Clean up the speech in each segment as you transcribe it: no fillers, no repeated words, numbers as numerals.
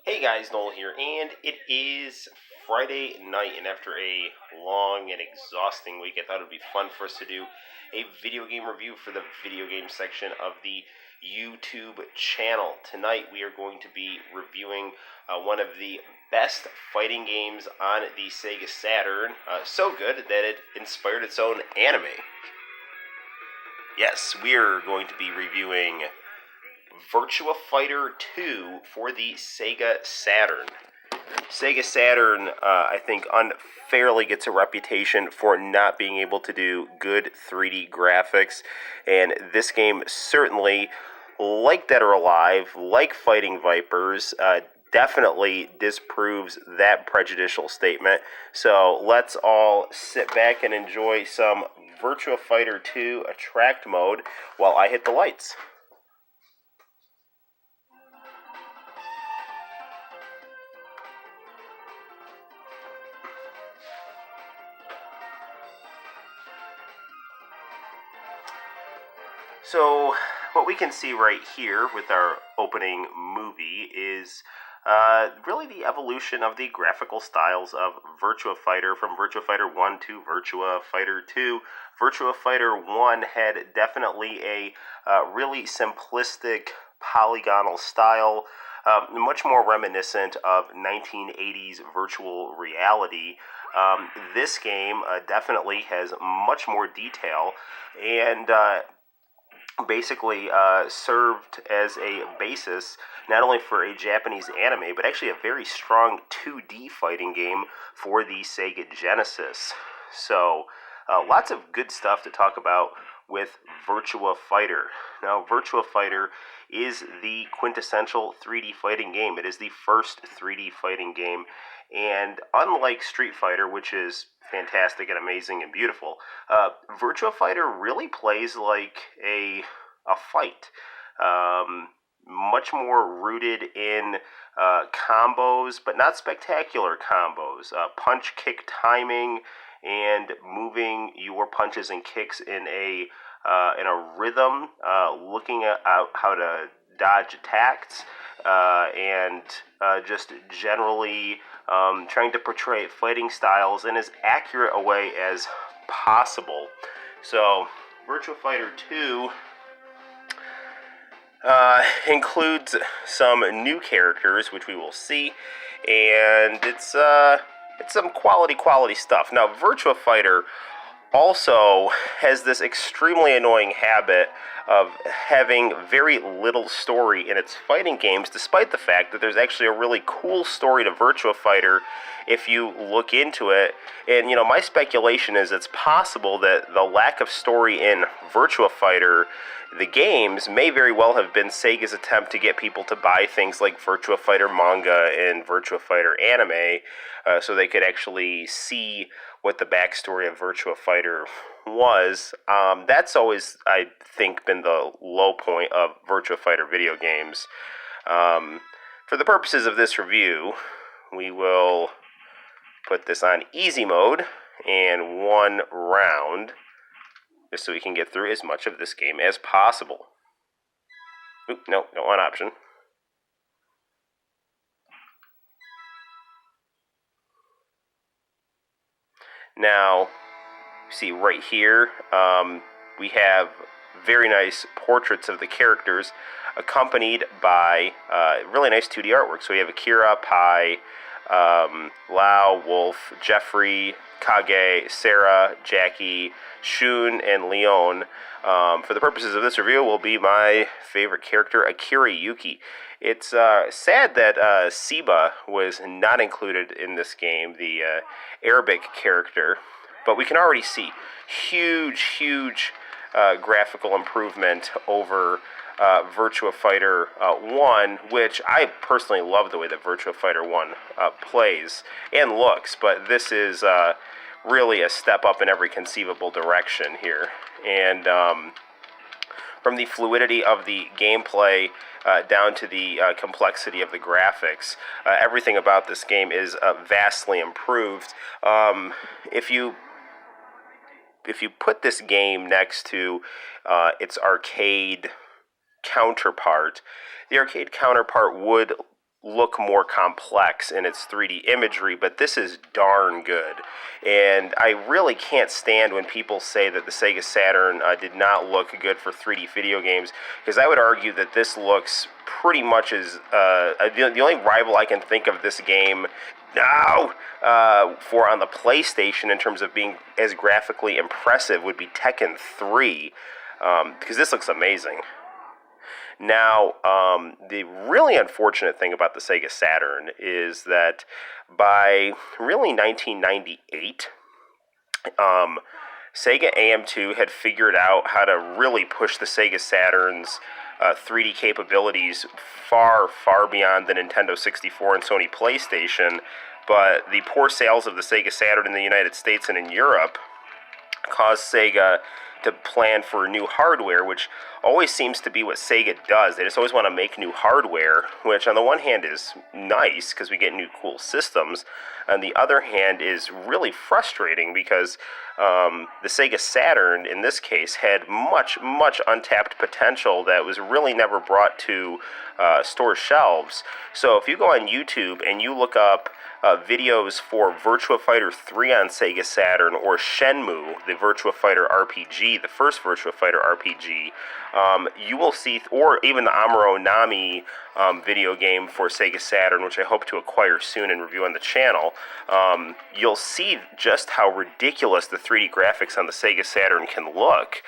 Hey guys, Noel here, and it is Friday night, and after a long and exhausting week, I thought it would be fun for us to do a video game review for the video game section of the YouTube channel. Tonight, we are going to be reviewing one of the best fighting games on the Sega Saturn, so good that it inspired its own anime. Yes, we are going to be reviewing Virtua Fighter 2 for the Sega Saturn. Sega Saturn, I think, unfairly gets a reputation for not being able to do good 3D graphics, and this game certainly, like Dead or Alive, like Fighting Vipers, definitely disproves that prejudicial statement. So let's all sit back and enjoy some Virtua Fighter 2 Attract mode while I hit the lights. So, what we can see right here with our opening movie is really the evolution of the graphical styles of Virtua Fighter from Virtua Fighter 1 to Virtua Fighter 2. Virtua Fighter 1 had definitely a really simplistic polygonal style, much more reminiscent of 1980s virtual reality. This game definitely has much more detail and basically served as a basis not only for a Japanese anime, but actually a very strong 2D fighting game for the Sega Genesis. So, lots of good stuff to talk about with Virtua Fighter. Now, Virtua Fighter is the quintessential 3D fighting game. It is the first 3D fighting game, and unlike Street Fighter, which is fantastic and amazing and beautiful, Virtua Fighter really plays like a fight. Much more rooted in combos, but not spectacular combos. Punch kick timing and moving your punches and kicks in a rhythm, looking at how to dodge attacks, and just generally trying to portray fighting styles in as accurate a way as possible. So, Virtua Fighter 2 includes some new characters, which we will see, and it's some quality stuff. Now, Virtua Fighter also has this extremely annoying habit of having very little story in its fighting games, despite the fact that there's actually a really cool story to Virtua Fighter if you look into it. And, my speculation is it's possible that the lack of story in Virtua Fighter, the games, may very well have been Sega's attempt to get people to buy things like Virtua Fighter manga and Virtua Fighter anime, so they could actually see what the backstory of Virtua Fighter was. That's always, I think, been the low point of Virtua Fighter video games. For the purposes of this review, we will put this on easy mode and one round, just so we can get through as much of this game as possible. Oop, no on option. Now, see right here, we have very nice portraits of the characters accompanied by really nice 2D artwork. So we have Akira, Pai, Lau, Wolf, Jeffrey, Kage, Sarah, Jackie, Shun, and Leon. For the purposes of this review, will be my favorite character, Akira Yuki. It's sad that Siba was not included in this game, the Arabic character, but we can already see huge graphical improvement over Virtua Fighter 1, which I personally love the way that Virtua Fighter 1 plays and looks, but this is really a step up in every conceivable direction here. And from the fluidity of the gameplay down to the complexity of the graphics, everything about this game is vastly improved. If you put this game next to its arcade counterpart, the arcade counterpart would look more complex in its 3D imagery, but this is darn good. And I really can't stand when people say that the Sega Saturn did not look good for 3D video games, because I would argue that this looks pretty much as the only rival I can think of this game now for on the PlayStation in terms of being as graphically impressive would be Tekken 3, because this looks amazing. Now, the really unfortunate thing about the Sega Saturn is that by really 1998, Sega AM2 had figured out how to really push the Sega Saturn's 3D capabilities far, far beyond the Nintendo 64 and Sony PlayStation, but the poor sales of the Sega Saturn in the United States and in Europe caused Sega to plan for new hardware, which always seems to be what Sega does. They just always want to make new hardware, which on the one hand is nice because we get new cool systems. On the other hand is really frustrating because the Sega Saturn, in this case, had much, much untapped potential that was really never brought to store shelves. So if you go on YouTube and you look up videos for Virtua Fighter 3 on Sega Saturn or Shenmue, the Virtua Fighter RPG, the first Virtua Fighter RPG, you will see, or even the Amuro Nami video game for Sega Saturn, which I hope to acquire soon and review on the channel, you'll see just how ridiculous the 3D graphics on the Sega Saturn can look.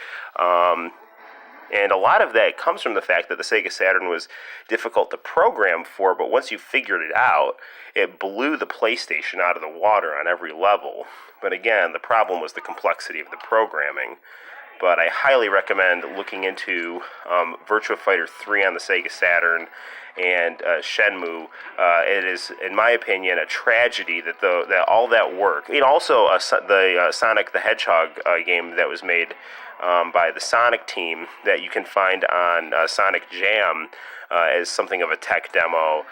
And a lot of that comes from the fact that the Sega Saturn was difficult to program for, but once you figured it out, it blew the PlayStation out of the water on every level. But again, the problem was the complexity of the programming. But I highly recommend looking into Virtua Fighter 3 on the Sega Saturn and Shenmue. It is, in my opinion, a tragedy that that all that work. Also, the Sonic the Hedgehog game that was made by the Sonic team that you can find on Sonic Jam as something of a tech demo,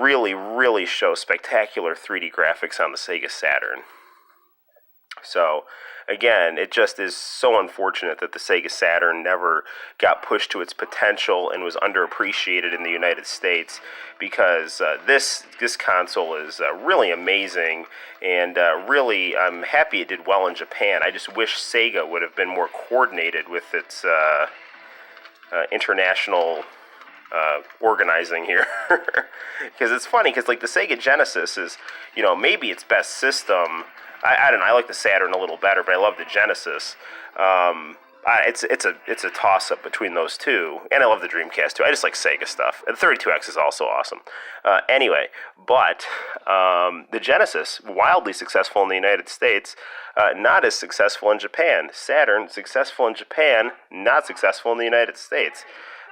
really, really shows spectacular 3D graphics on the Sega Saturn. So, again, it just is so unfortunate that the Sega Saturn never got pushed to its potential and was underappreciated in the United States, because this console is really amazing, and really I'm happy it did well in Japan. I just wish Sega would have been more coordinated with its international organizing here. Because it's funny, because like the Sega Genesis is, maybe its best system. I don't know. I like the Saturn a little better, but I love the Genesis. It's a toss-up between those two, and I love the Dreamcast too. I just like Sega stuff. And the 32X is also awesome. Anyway, but the Genesis, wildly successful in the United States, not as successful in Japan. Saturn, successful in Japan, not successful in the United States.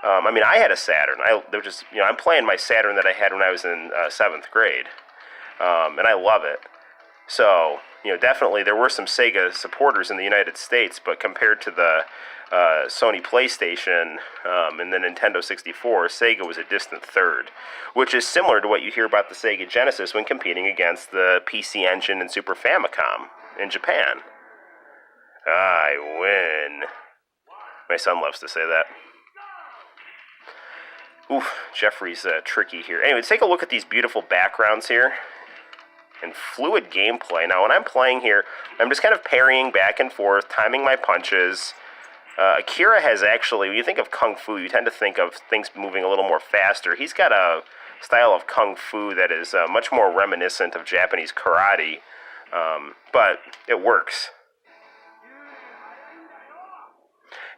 I had a Saturn. I'm playing my Saturn that I had when I was in 7th grade, and I love it. So, definitely there were some Sega supporters in the United States, but compared to the Sony PlayStation and the Nintendo 64, Sega was a distant third, which is similar to what you hear about the Sega Genesis when competing against the PC Engine and Super Famicom in Japan. I win. My son loves to say that. Oof, Jeffrey's tricky here. Anyway, take a look at these beautiful backgrounds here. And fluid gameplay. Now, when I'm playing here, I'm just kind of parrying back and forth, timing my punches. Akira has actually, when you think of Kung Fu, you tend to think of things moving a little more faster. He's got a style of Kung Fu that is much more reminiscent of Japanese karate, but it works.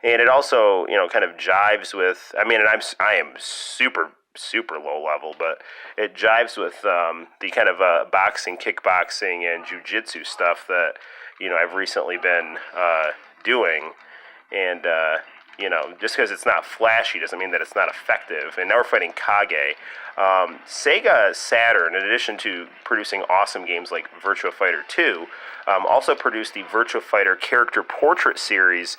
And it also, kind of jives with, I am super low level, but it jives with the kind of boxing, kickboxing, and jiu-jitsu stuff that, I've recently been doing. And, just because it's not flashy doesn't mean that it's not effective. And now we're fighting Kage. Sega Saturn, in addition to producing awesome games like Virtua Fighter 2, also produced the Virtua Fighter Character Portrait Series,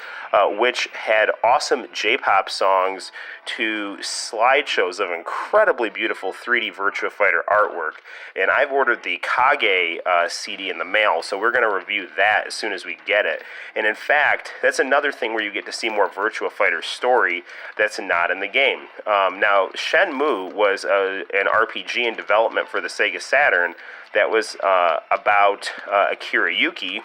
which had awesome J-pop songs to slideshows of incredibly beautiful 3D Virtua Fighter artwork. And I've ordered the Kage CD in the mail, so we're going to review that as soon as we get it. And in fact, that's another thing where you get to see more Virtua Virtua Fighter story that's not in the game. Now, Shenmue was an RPG in development for the Sega Saturn that was about Akira Yuki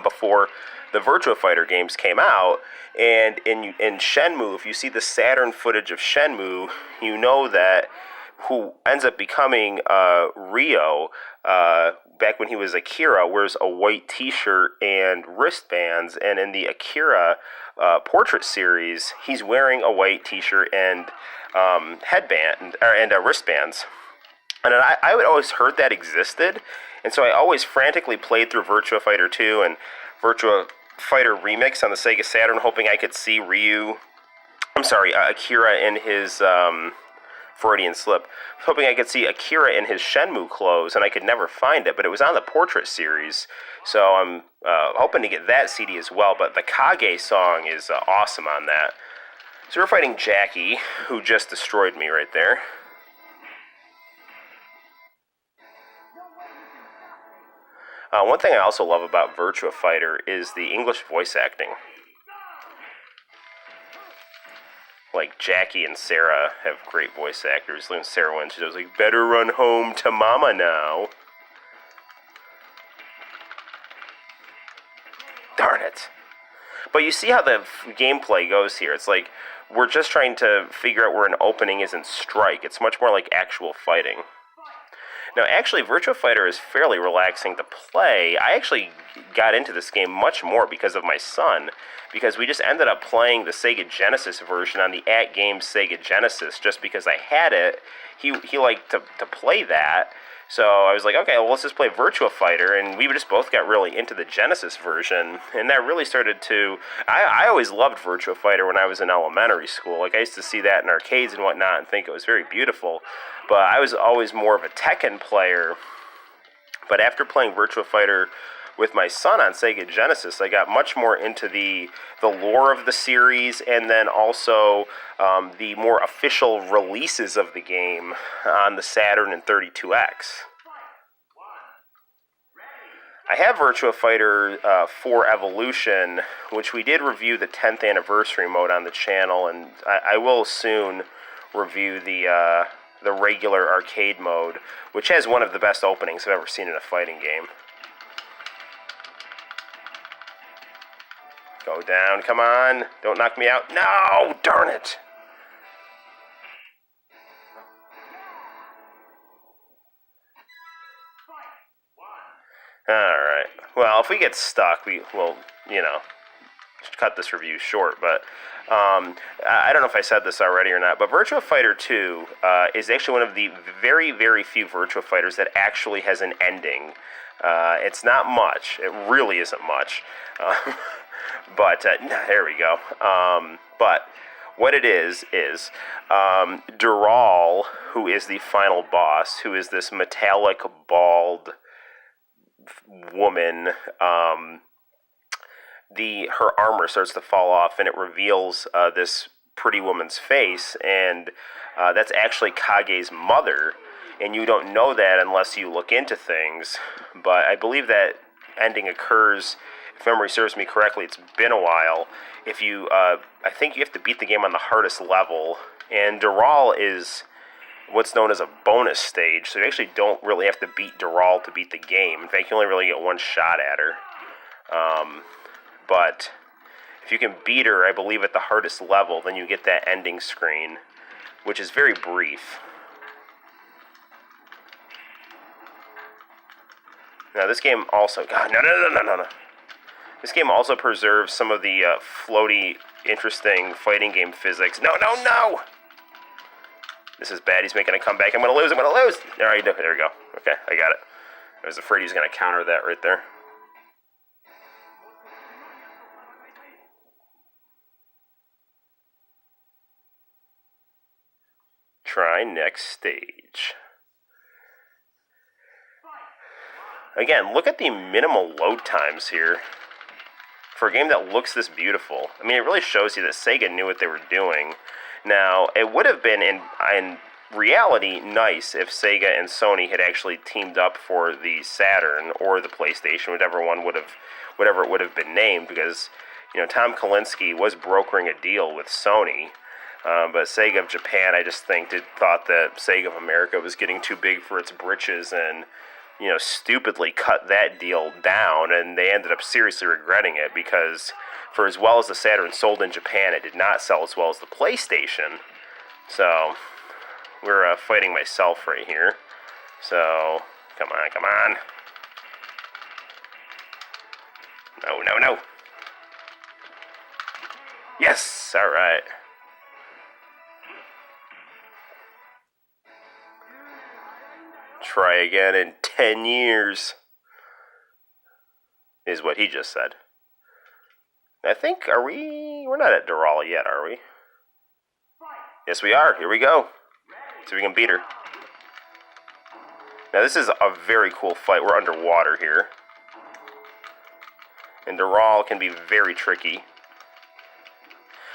before the Virtua Fighter games came out. And in Shenmue, if you see the Saturn footage of Shenmue, you know that who ends up becoming Ryo, back when he was Akira, wears a white t-shirt and wristbands, and in the Akira portrait series, he's wearing a white t-shirt and headband and wristbands. And I would always heard that existed, and so I always frantically played through Virtua Fighter 2 and Virtua Fighter Remix on the Sega Saturn, hoping I could see Akira in his Freudian slip, hoping I could see Akira in his Shenmue clothes, and I could never find it, but it was on the Portrait series, so I'm hoping to get that CD as well. But the Kage song is awesome on that. So we're fighting Jackie, who just destroyed me right there. One thing I also love about Virtua Fighter is the English voice acting. Like, Jackie and Sarah have great voice actors. When Sarah went, she was like, "Better run home to mama now." Darn it. But you see how the gameplay goes here. It's like, we're just trying to figure out where an opening is in Strike. It's much more like actual fighting. Now, actually, Virtua Fighter is fairly relaxing to play. I actually got into this game much more because of my son, because we just ended up playing the Sega Genesis version on the At Games Sega Genesis just because I had it. He liked to play that, so I was like, okay, well, let's just play Virtua Fighter, and we just both got really into the Genesis version, and that really started to... I always loved Virtua Fighter when I was in elementary school. Like, I used to see that in arcades and whatnot and think it was very beautiful. But I was always more of a Tekken player. But after playing Virtua Fighter with my son on Sega Genesis, I got much more into the lore of the series, and then also the more official releases of the game on the Saturn and 32X. I have Virtua Fighter 4 Evolution, which we did review the 10th anniversary mode on the channel, and I will soon review the regular arcade mode, which has one of the best openings I've ever seen in a fighting game. Go down, come on. Don't knock me out. No, darn it. Alright. Well, if we get stuck, we will, cut this review short, but I don't know if I said this already or not, but Virtua Fighter 2 is actually one of the very, very few Virtua Fighters that actually has an ending. It's not much. It really isn't much. But there we go. But what it is Dural, who is the final boss, who is this metallic, bald woman, her armor starts to fall off, and it reveals this pretty woman's face, and that's actually Kage's mother, and you don't know that unless you look into things. But I believe that ending occurs, if memory serves me correctly, it's been a while. If you, I think you have to beat the game on the hardest level, and Dural is what's known as a bonus stage, so you actually don't really have to beat Dural to beat the game. In fact, you only really get one shot at her. But if you can beat her, I believe, at the hardest level, then you get that ending screen, which is very brief. Now, this game also... God, no. This game also preserves some of the floaty, interesting fighting game physics. No! This is bad. He's making a comeback. I'm going to lose. All right, there we go. Okay, I got it. I was afraid he was going to counter that right there. Try next stage. Again, look at the minimal load times here for a game that looks this beautiful. I mean, it really shows you that Sega knew what they were doing. Now, it would have been, in reality, nice if Sega and Sony had actually teamed up for the Saturn or the PlayStation, whatever it would have been named, because, Tom Kalinske was brokering a deal with Sony, but Sega of Japan, I just thought that Sega of America was getting too big for its britches and, stupidly cut that deal down, and they ended up seriously regretting it because for as well as the Saturn sold in Japan, it did not sell as well as the PlayStation. So, we're fighting myself right here. So, come on. No. Yes, alright. Try again in 10 years, is what he just said. I think, we're not at Doral yet, are we? Yes, we are. Here we go. See if we can beat her. Now, this is a very cool fight. We're underwater here. And Doral can be very tricky.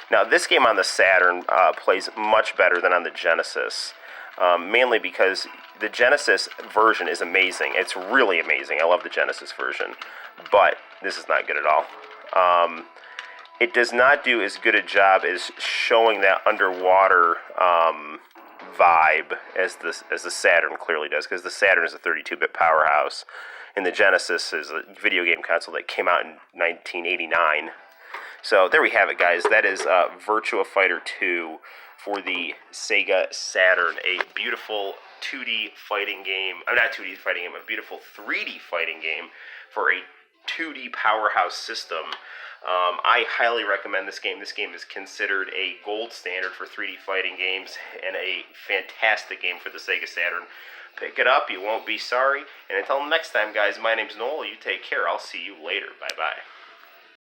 Now, this game on the Saturn plays much better than on the Genesis. Mainly because the Genesis version is amazing. It's really amazing. I love the Genesis version. But this is not good at all. It does not do as good a job as showing that underwater vibe as the Saturn clearly does, because the Saturn is a 32-bit powerhouse, and the Genesis is a video game console that came out in 1989. So there we have it, guys. That is Virtua Fighter 2 for the Sega Saturn, a beautiful 2D fighting game. Not 2D fighting game, a beautiful 3D fighting game for a 2D powerhouse system. I highly recommend this game. This game is considered a gold standard for 3D fighting games and a fantastic game for the Sega Saturn. Pick it up, you won't be sorry. And until next time, guys, my name's Noel. You take care. I'll see you later. Bye-bye.